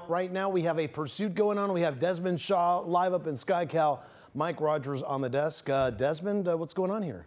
Right now we have a pursuit going on. We have Desmond Shaw live up in SkyCal. Mike Rogers on the desk. Desmond, what's going on here?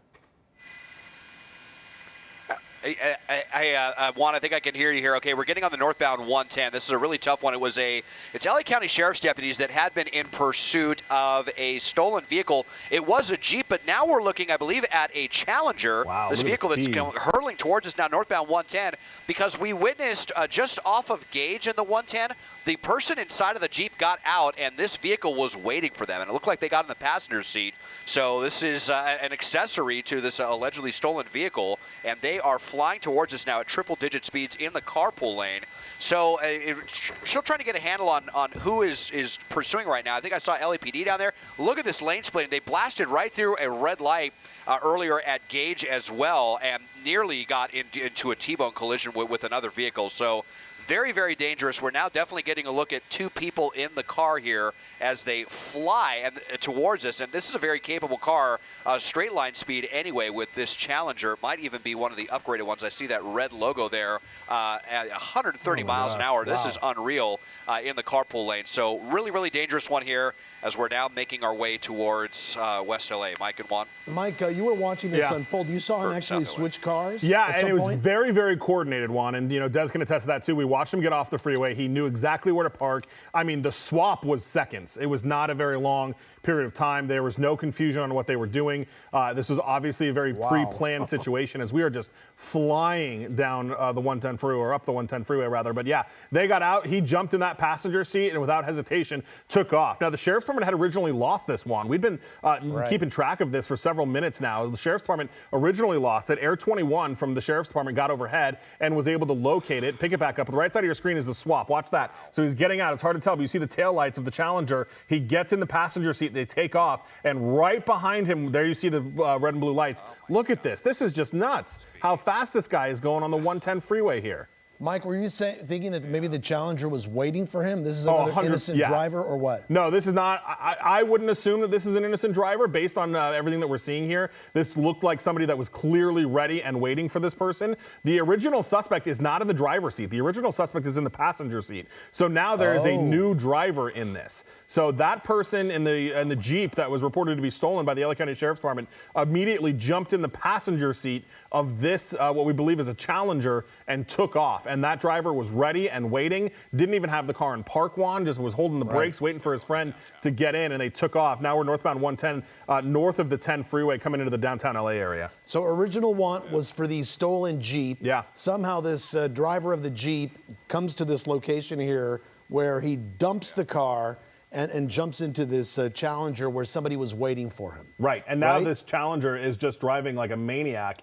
Juan, I think I can hear you here. Okay, we're getting on the northbound 110. This is a really tough one. It's LA County Sheriff's deputies that had been in pursuit of a stolen vehicle. It was a Jeep, but now we're looking, I believe, at a Challenger. Wow, this vehicle that's hurtling towards us now, northbound 110, because we witnessed just off of Gage in the 110, the person inside of the Jeep got out, and this vehicle was waiting for them, and it looked like they got in the passenger seat. So this is an accessory to this allegedly stolen vehicle, and they are flying towards us now at triple-digit speeds in the carpool lane. So still trying to get a handle on who is pursuing right now. I think I saw LAPD down there. Look at this lane splitting. They blasted right through a red light earlier at Gage as well, and nearly got into a T-bone collision with another vehicle. So very, very dangerous. We're now definitely getting a look at two people in the car here as they fly towards us. And this is a very capable car, straight line speed anyway with this Challenger. Might even be one of the upgraded ones. I see that red logo there at 130 miles an hour. This is unreal in the carpool lane. So really, really dangerous one here as we're now making our way towards West LA. Mike and Juan. Mike, you were watching this unfold. You saw him actually switch cars? Yeah, and it was very, very coordinated, Juan. And, you know, Des can attest to that, too. We watched him get off the freeway. He knew exactly where to park. I mean, the swap was seconds. It was not a very long period of time. There was no confusion on what they were doing. This was obviously a very pre-planned situation as we are just flying down the 110 freeway, or up the 110 freeway, rather. But, yeah, they got out. He jumped in that passenger seat and without hesitation took off. Now, the Sheriff's Department had originally lost this one. We've been keeping track of this for several minutes now. The Sheriff's Department originally lost it. Air 21 from the Sheriff's Department got overhead and was able to locate it, pick it back up. The right side of your screen is the swap. Watch that. So he's getting out. It's hard to tell, but you see the taillights of the Challenger. He gets in the passenger seat. They take off. And right behind him, there you see the red and blue lights. Look at this. This is just nuts how fast this guy is going on the 110 freeway here. Mike, were you thinking that maybe the Challenger was waiting for him? This is another innocent driver or what? No, this is not. I wouldn't assume that this is an innocent driver based on everything that we're seeing here. This looked like somebody that was clearly ready and waiting for this person. The original suspect is not in the driver's seat. The original suspect is in the passenger seat. So now there is a new driver in this. So that person in the Jeep that was reported to be stolen by the LA County Sheriff's Department immediately jumped in the passenger seat of this, what we believe is a Challenger, and took off. And that driver was ready and waiting, didn't even have the car in park, Juan, just was holding the brakes, waiting for his friend to get in, and they took off. Now we're northbound 110, north of the 10 freeway, coming into the downtown LA area. So original want was for the stolen Jeep. Yeah. Somehow this driver of the Jeep comes to this location here where he dumps the car and jumps into this Challenger where somebody was waiting for him. Right, and now this Challenger is just driving like a maniac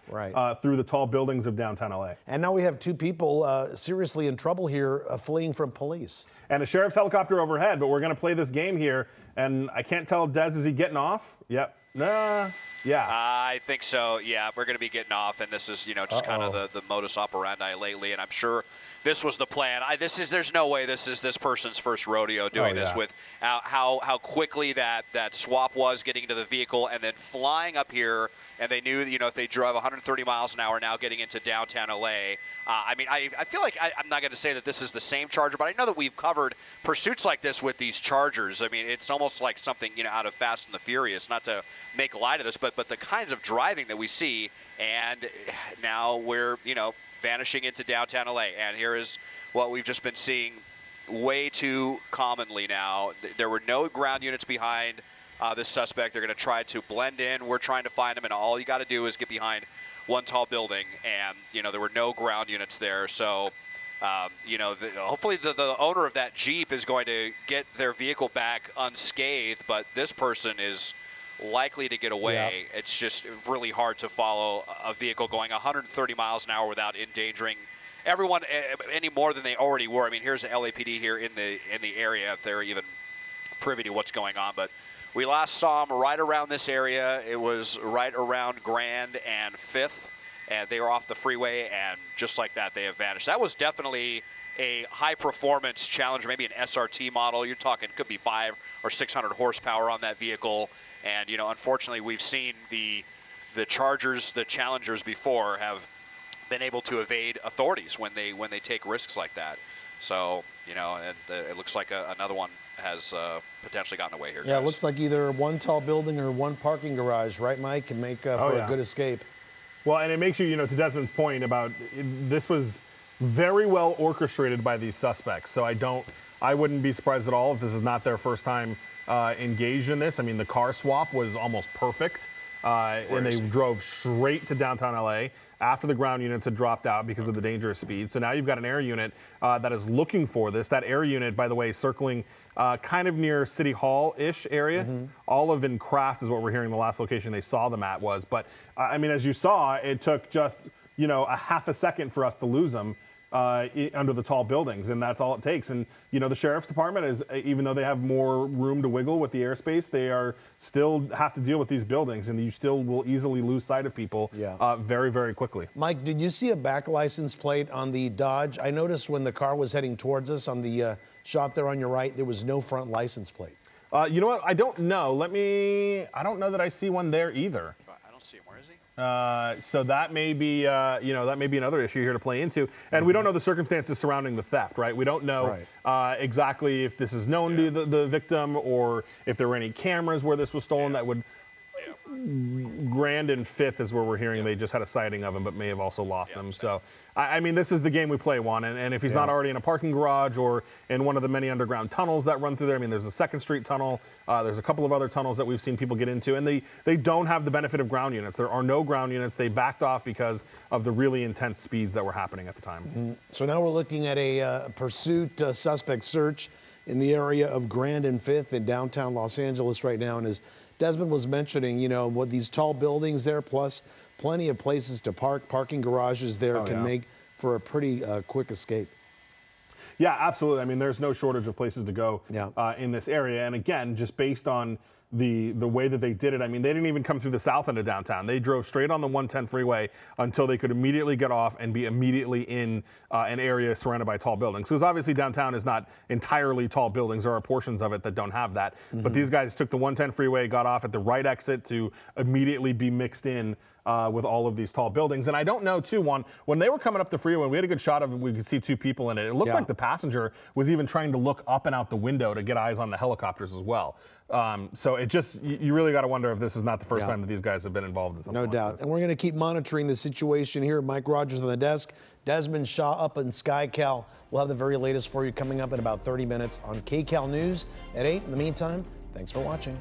through the tall buildings of downtown LA. And now we have two people seriously in trouble here fleeing from police. And a sheriff's helicopter overhead, but we're going to play this game here, and I can't tell, Des, is he getting off? Yep. Nah. Yeah. I think so. Yeah, we're going to be getting off, and this is, you know, just kind of the modus operandi lately, and I'm sure this was the plan. There's no way this is this person's first rodeo doing this with how quickly that swap was getting into the vehicle and then flying up here. And they knew, you know, if they drove 130 miles an hour now getting into downtown LA. I mean, I feel like I'm not going to say that this is the same Charger, but I know that we've covered pursuits like this with these Chargers. I mean, it's almost like something, you know, out of Fast and the Furious, not to make light of this, but the kinds of driving that we see. And now we're, you know, vanishing into downtown LA. And here is what we've just been seeing way too commonly now. There were no ground units behind this suspect. They're going to try to blend in. We're trying to find him, and all you got to do is get behind one tall building. And, you know, there were no ground units there. So, you know, hopefully the owner of that Jeep is going to get their vehicle back unscathed, but this person is likely to get away. It's just really hard to follow a vehicle going 130 miles an hour without endangering everyone any more than they already were. I mean, here's the LAPD here in the area, if they're even privy to what's going on. But we last saw them right around this area. It was right around Grand and 5th, and they were off the freeway, and just like that, they have vanished. That was definitely a high-performance Challenger, maybe an SRT model. You're talking could be 500 or 600 horsepower on that vehicle. And, you know, unfortunately, we've seen the Chargers, the Challengers before have been able to evade authorities when they take risks like that. So, and it looks like another one has potentially gotten away here. Yeah, guys. it looks like either one tall building or one parking garage, right, Mike, can make for a good escape. Well, and it makes you, to Desmond's point about this was very well orchestrated by these suspects. So I wouldn't be surprised at all if this is not their first time engaged in this. I mean, the car swap was almost perfect. And they drove straight to downtown LA after the ground units had dropped out because of the dangerous speed. So now you've got an air unit that is looking for this. That air unit, by the way, circling kind of near City Hall-ish area. Olive and Craft is what we're hearing the last location they saw them at was. But, I mean, as you saw, it took just, a half a second for us to lose them. Under the tall buildings, and that's all it takes. And the sheriff's department is, even though they have more room to wiggle with the airspace, they are still have to deal with these buildings, and you still will easily lose sight of people very, very quickly. Mike, did you see a back license plate on the Dodge? I noticed when the car was heading towards us on the shot there on your right, there was no front license plate. You know what? I don't know. I don't know that I see one there either. I don't see him. Where is he? So that may be, that may be another issue here to play into. And we don't know the circumstances surrounding the theft, right? We don't know exactly if this is known to the victim or if there were any cameras where this was stolen that would. Grand and Fifth is where we're hearing they just had a sighting of him, but may have also lost him. So, I mean, this is the game we play, Juan. And if he's not already in a parking garage or in one of the many underground tunnels that run through there, I mean, there's a 2nd Street tunnel. There's a couple of other tunnels that we've seen people get into, and they don't have the benefit of ground units. There are no ground units. They backed off because of the really intense speeds that were happening at the time. So now we're looking at a pursuit suspect search in the area of Grand and Fifth in downtown Los Angeles right now. And as Desmond was mentioning, what these tall buildings there, plus plenty of places to park, parking garages there can make for a pretty quick escape. Yeah, absolutely. I mean, there's no shortage of places to go in this area. And again, just based on the way that they did it, I mean, they didn't even come through the south end of downtown. They drove straight on the 110 freeway until they could immediately get off and be immediately in an area surrounded by tall buildings. Because obviously downtown is not entirely tall buildings. There are portions of it that don't have that. But these guys took the 110 freeway, got off at the right exit to immediately be mixed in with all of these tall buildings. And I don't know, too, Juan, when they were coming up the freeway, we had a good shot of it. We could see 2 people in it. It looked like the passenger was even trying to look up and out the window to get eyes on the helicopters as well. So it just, you really got to wonder if this is not the first time that these guys have been involved in something No doubt. And we're going to keep monitoring the situation here. Mike Rogers on the desk. Desmond Shaw up in SkyCal. We'll have the very latest for you coming up in about 30 minutes on KCAL News at 8. In the meantime, thanks for watching.